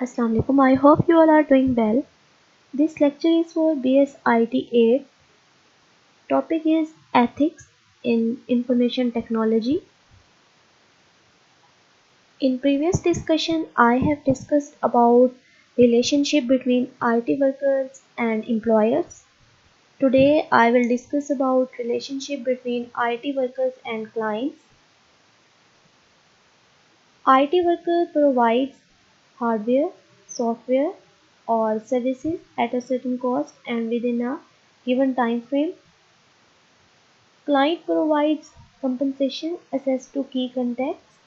Assalamu alaikum. I hope you all are doing well. This lecture is for BSIT 8. Topic is ethics in information technology. In previous discussion, I have discussed about relationship between IT workers and employers. Today, I will discuss about relationship between IT workers and clients. IT worker provides hardware, software, or services at a certain cost and within a given time frame. Client provides compensation access to key contacts,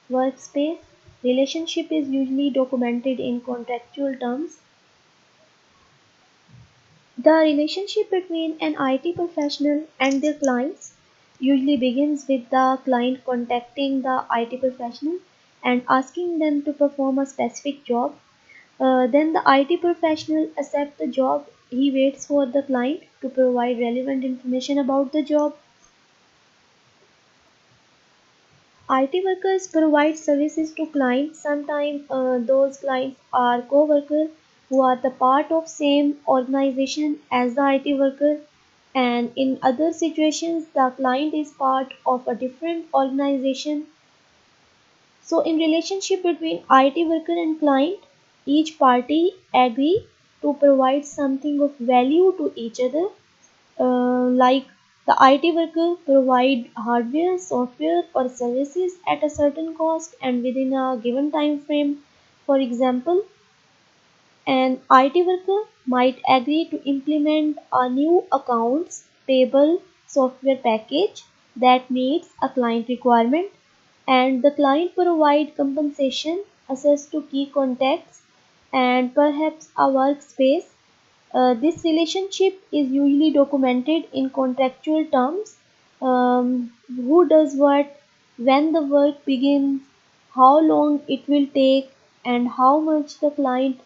workspace. Relationship is usually documented in contractual terms. The relationship between an IT professional and their clients usually begins with the client contacting the IT professional and asking them to perform a specific job. Then the IT professional accepts the job. He waits for the client to provide relevant information about the job. IT workers provide services to clients. Sometimes those clients are co-workers who are the part of same organization as the IT worker, and in other situations the client is part of a different organization. So in relationship between IT worker and client, each party agree to provide something of value to each other, like the IT worker provide hardware, software or services at a certain cost and within a given time frame. For example, an IT worker might agree to implement a new accounts payable software package that meets a client requirement, and the client provide compensation, access to key contacts, and perhaps a workspace. This relationship is usually documented in contractual terms. Who does what, when the work begins, how long it will take, and how much the client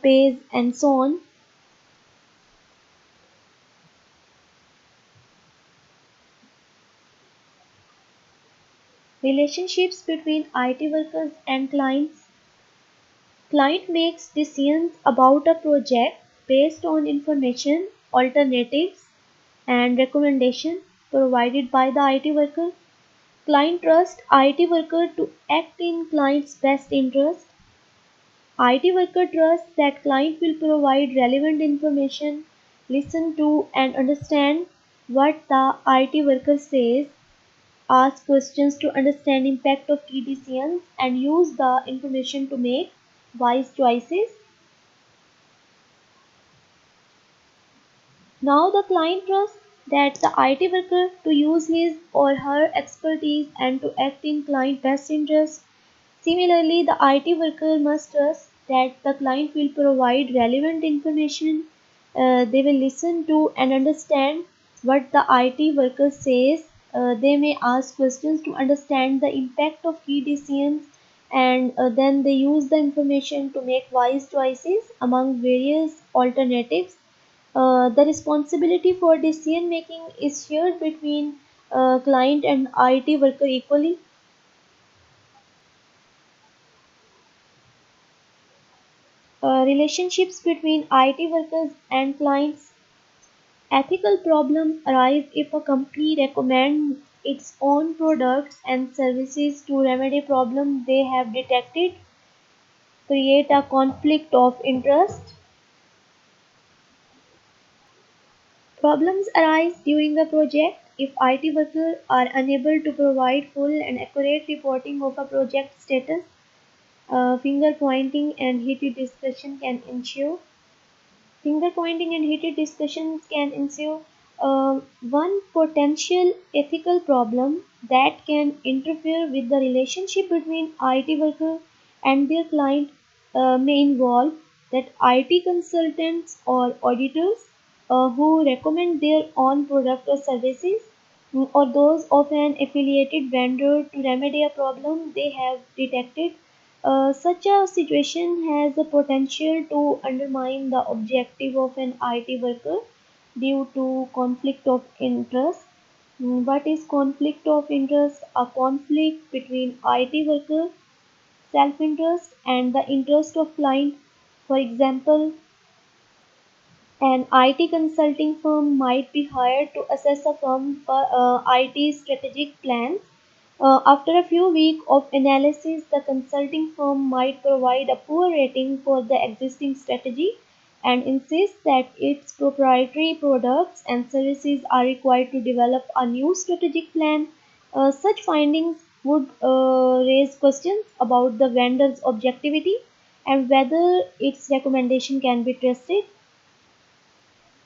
pays, and so on. Relationships between IT workers and clients. Client makes decisions about a project based on information, alternatives, and recommendation provided by the IT worker. Client trusts IT worker to act in client's best interest. IT worker trusts that client will provide relevant information, listen to and understand what the IT worker says, ask questions to understand impact of key decisions, and use the information to make wise choices. Now the client trusts that the IT worker to use his or her expertise and to act in client best interest. Similarly, the IT worker must trust that the client will provide relevant information. They will listen to and understand what the IT worker says. They may ask questions to understand the impact of key decisions, and then they use the information to make wise choices among various alternatives. The responsibility for decision making is shared between client and IT worker equally. Relationships between IT workers and clients. Ethical problems arise if a company recommends its own products and services to remedy problems they have detected, create a conflict of interest. Problems arise during the project if IT workers are unable to provide full and accurate reporting of a project status. Finger pointing and heated discussion can ensue. Finger pointing and heated discussions can ensue. One potential ethical problem that can interfere with the relationship between IT worker and their client may involve that IT consultants or auditors who recommend their own product or services, or those of an affiliated vendor to remedy a problem they have detected. Such a situation has the potential to undermine the objective of an IT worker due to conflict of interest. What is conflict of interest? A conflict between IT worker self-interest and the interest of client. For example, an IT consulting firm might be hired to assess a firm's IT strategic plans. After a few weeks of analysis, the consulting firm might provide a poor rating for the existing strategy and insist that its proprietary products and services are required to develop a new strategic plan. Such findings would raise questions about the vendor's objectivity and whether its recommendation can be trusted.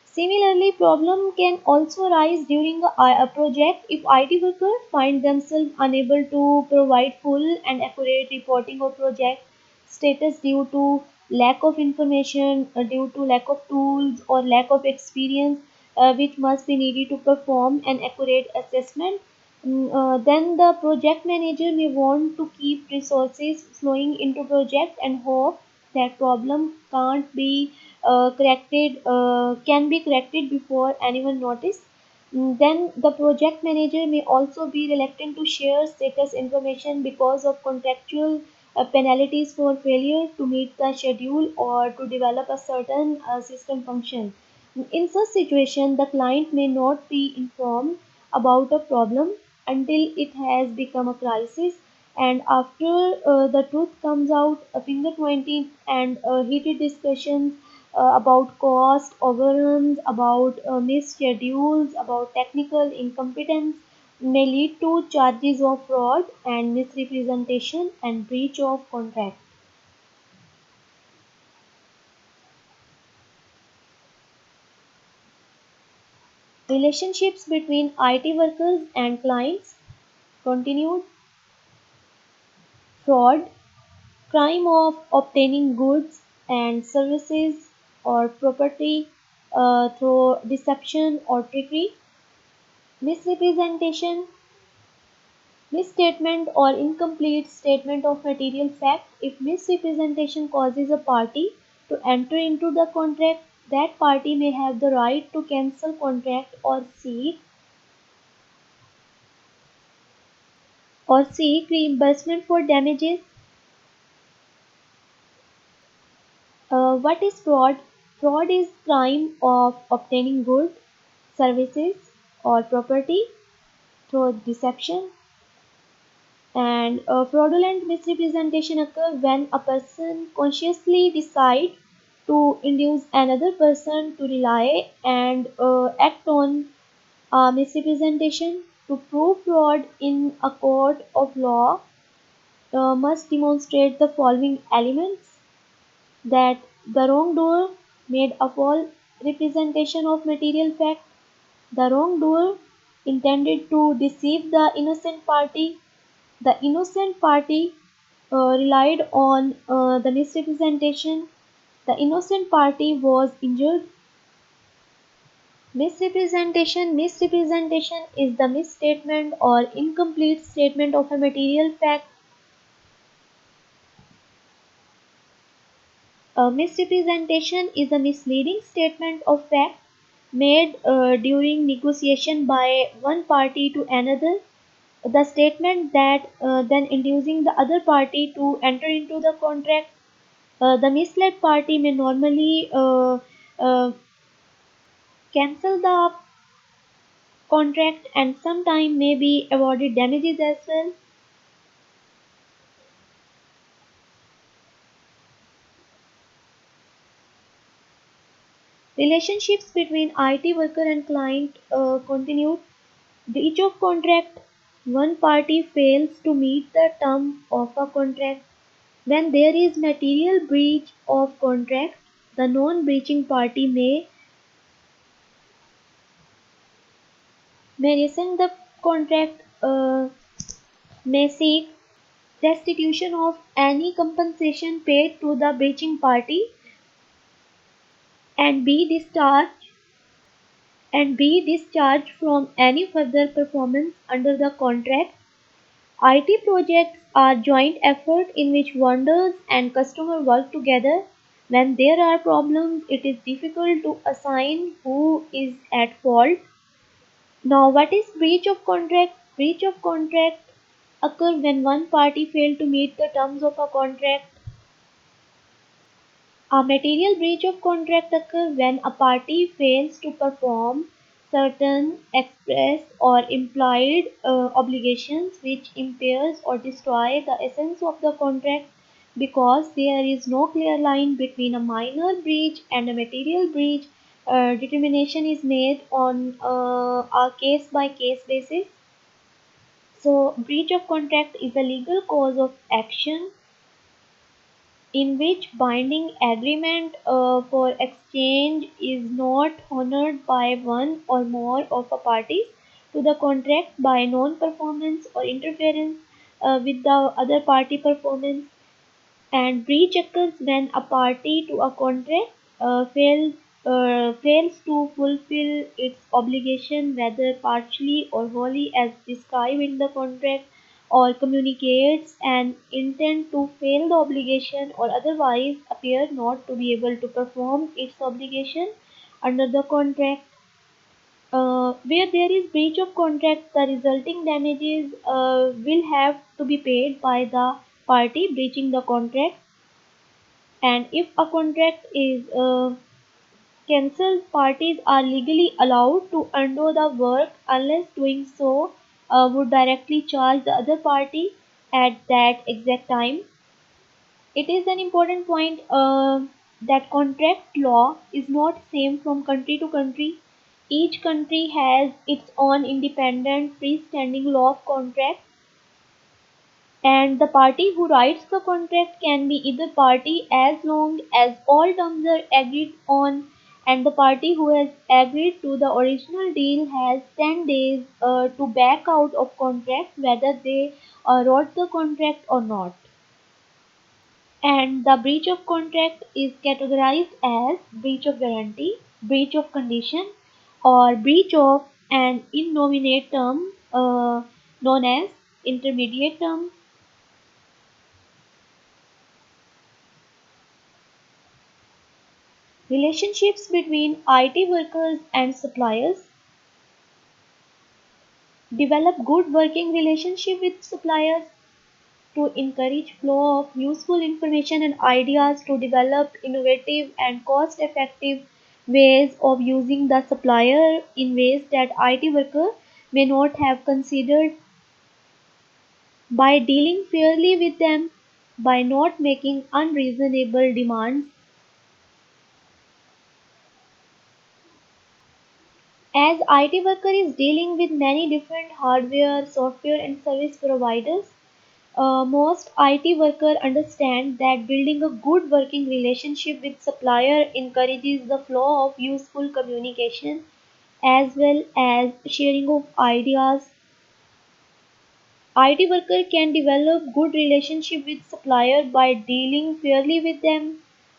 Similarly, problem can also arise during a project if IT workers find themselves unable to provide full and accurate reporting of project status due to lack of information, due to lack of tools or lack of experience, which must be needed to perform an accurate assessment. Then the project manager may want to keep resources flowing into project and hope that problem can't be corrected can be corrected before anyone notice. Then the project manager may also be reluctant to share status information because of contractual penalties for failure to meet the schedule or to develop a certain system function. In such situation, the client may not be informed about a problem until it has become a crisis, and after the truth comes out, a finger pointing and heated discussions about cost overruns, about missed schedules, about technical incompetence may lead to charges of fraud and misrepresentation and breach of contract. Relationships between IT workers and clients continued fraud, crime of obtaining goods and services or property through deception or trickery, misrepresentation, misstatement or incomplete statement of material fact. If misrepresentation causes a party to enter into the contract, that party may have the right to cancel contract or seek reimbursement for damages. What is fraud? Fraud is crime of obtaining goods, services, or property through deception. And fraudulent misrepresentation occur when a person consciously decides to induce another person to rely and act on a misrepresentation. To prove fraud in a court of law, must demonstrate the following elements: that the wrongdoer made a false representation of material fact, the wrongdoer intended to deceive the innocent party, the innocent party relied on the misrepresentation, the innocent party was injured. Misrepresentation is the misstatement or incomplete statement of a material fact. A misrepresentation is a misleading statement of fact made during negotiation by one party to another. The statement that then inducing the other party to enter into the contract. The misled party may normally uh, cancel the contract and sometime may be awarded damages as well. Relationships between IT worker and client continued. Breach of contract. One party fails to meet the term of a contract. When there is material breach of contract, the non-breaching party may rescind the contract, may seek restitution of any compensation paid to the breaching party, and be discharged from any further performance under the contract. IT projects are joint effort in which vendors and customer work together. When there are problems, it is difficult to assign who is at fault. Now, what is breach of contract? Breach of contract occur when one party fails to meet the terms of a contract. A material breach of contract occurs when a party fails to perform certain express or implied obligations which impairs or destroy the essence of the contract because there is no clear line between a minor breach and a material breach. Determination is made on a case by case basis. So, breach of contract is a legal cause of action in which binding agreement for exchange is not honored by one or more of the parties to the contract by non-performance or interference with the other party performance, and breach occurs when a party to a contract fails to fulfill its obligation, whether partially or wholly, as described in the contract, or communicates an intent to fail the obligation, or otherwise appear not to be able to perform its obligation under the contract. Where there is breach of contract, the resulting damages will have to be paid by the party breaching the contract, and if a contract is cancelled, parties are legally allowed to undo the work unless doing so would directly charge the other party at that exact time. It is an important point that contract law is not same from country to country. Each country has its own independent freestanding law of contract, and the party who writes the contract can be either party as long as all terms are agreed on, and the party who has agreed to the original deal has 10 days to back out of contract whether they wrote the contract or not. And the breach of contract is categorized as breach of guarantee, breach of condition, or breach of an innominate term known as intermediate term. Relationships between IT workers and suppliers. Develop good working relationship with suppliers to encourage flow of useful information and ideas to develop innovative and cost effective ways of using the supplier in ways that IT worker may not have considered, by dealing fairly with them, by not making unreasonable demands. As IT worker is dealing with many different hardware, software and service providers, most IT workers understand that building a good working relationship with supplier encourages the flow of useful communication as well as sharing of ideas. IT worker can develop good relationship with supplier by dealing fairly with them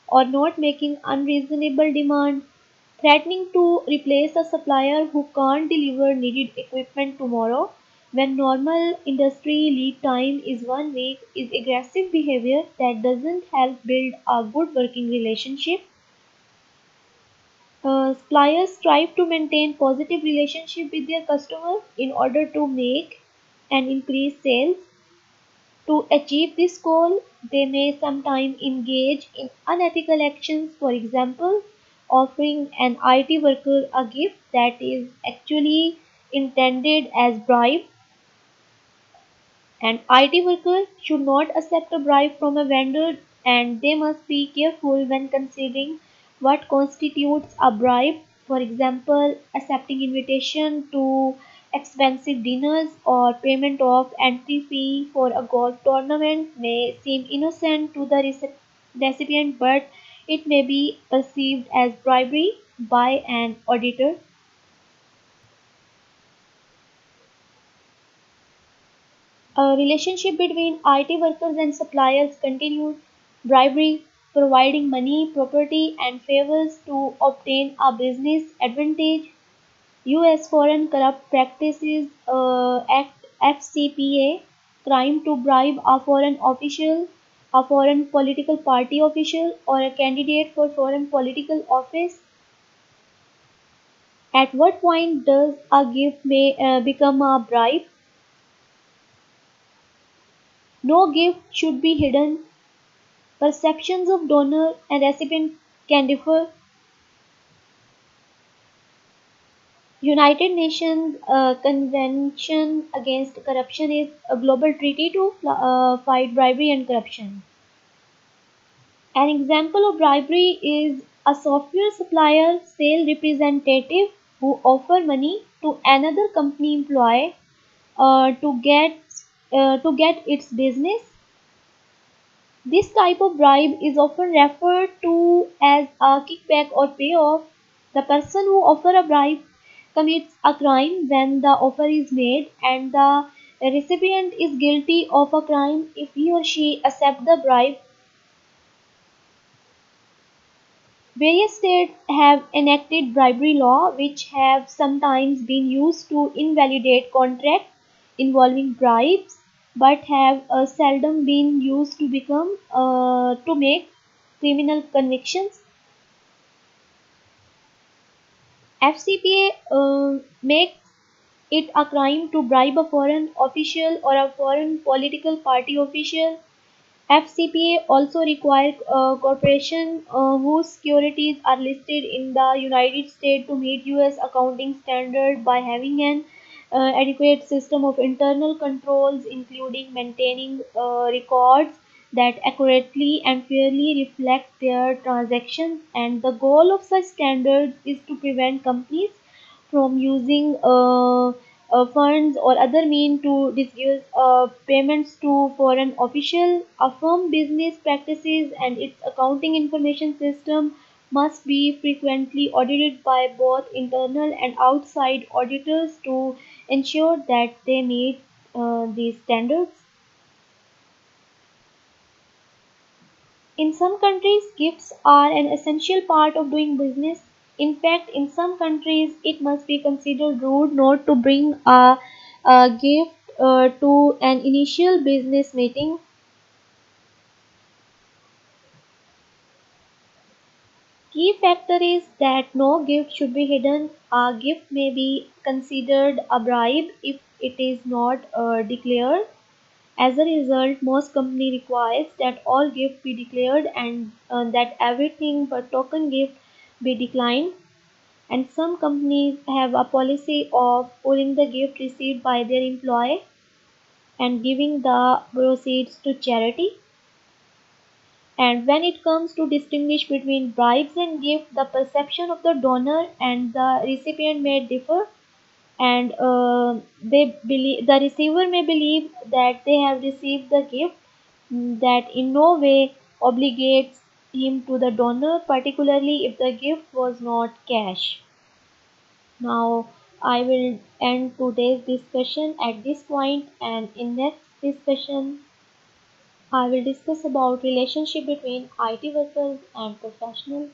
or not making unreasonable demand. Threatening to replace a supplier who can't deliver needed equipment tomorrow when normal industry lead time is 1 week is aggressive behavior that doesn't help build a good working relationship. Suppliers strive to maintain positive relationship with their customers in order to make and increase sales. To achieve this goal, they may sometimes engage in unethical actions, for example, offering an IT worker a gift that is actually intended as bribe. An IT worker should not accept a bribe from a vendor, and they must be careful when considering what constitutes a bribe. For example, accepting invitation to expensive dinners or payment of entry fee for a golf tournament may seem innocent to the recipient, but it may be perceived as bribery by an auditor. A relationship between IT workers and suppliers continued. Bribery, providing money, property, and favors to obtain a business advantage. U.S. Foreign Corrupt Practices Act (FCPA), crime to bribe a foreign official, a foreign political party official, or a candidate for foreign political office. At what point does a gift may become a bribe? No gift should be hidden. Perceptions of donor and recipient can differ. United Nations Convention Against Corruption is a global treaty to fight bribery and corruption. An example of bribery is a software supplier sale representative who offer money to another company employee uh, to get to get its business. This type of bribe is often referred to as a kickback or payoff. The person who offers a bribe commits a crime when the offer is made, and the recipient is guilty of a crime if he or she accepts the bribe. Various states have enacted bribery law which have sometimes been used to invalidate contracts involving bribes, but have seldom been used to make criminal convictions. FCPA makes it a crime to bribe a foreign official or a foreign political party official. FCPA also requires corporations whose securities are listed in the United States to meet US accounting standards by having an adequate system of internal controls, including maintaining records that accurately and fairly reflect their transactions. And the goal of such standards is to prevent companies from using funds or other means to disguise payments to foreign officials. A firm business practices and its accounting information system must be frequently audited by both internal and outside auditors to ensure that they meet these standards. In some countries, gifts are an essential part of doing business. In fact, in some countries, it must be considered rude not to bring a gift to an initial business meeting. Key factor is that no gift should be hidden. A gift may be considered a bribe if it is not declared. As a result, most company requires that all gifts be declared and that everything but token gift be declined. And some companies have a policy of pulling the gift received by their employee and giving the proceeds to charity. And when it comes to distinguish between bribes and gifts, the perception of the donor and the recipient may differ, and the receiver may believe that they have received the gift that in no way obligates him to the donor, particularly if the gift was not cash. Now, I will end today's discussion at this point, and in next discussion, I will discuss about relationship between IT workers and professionals.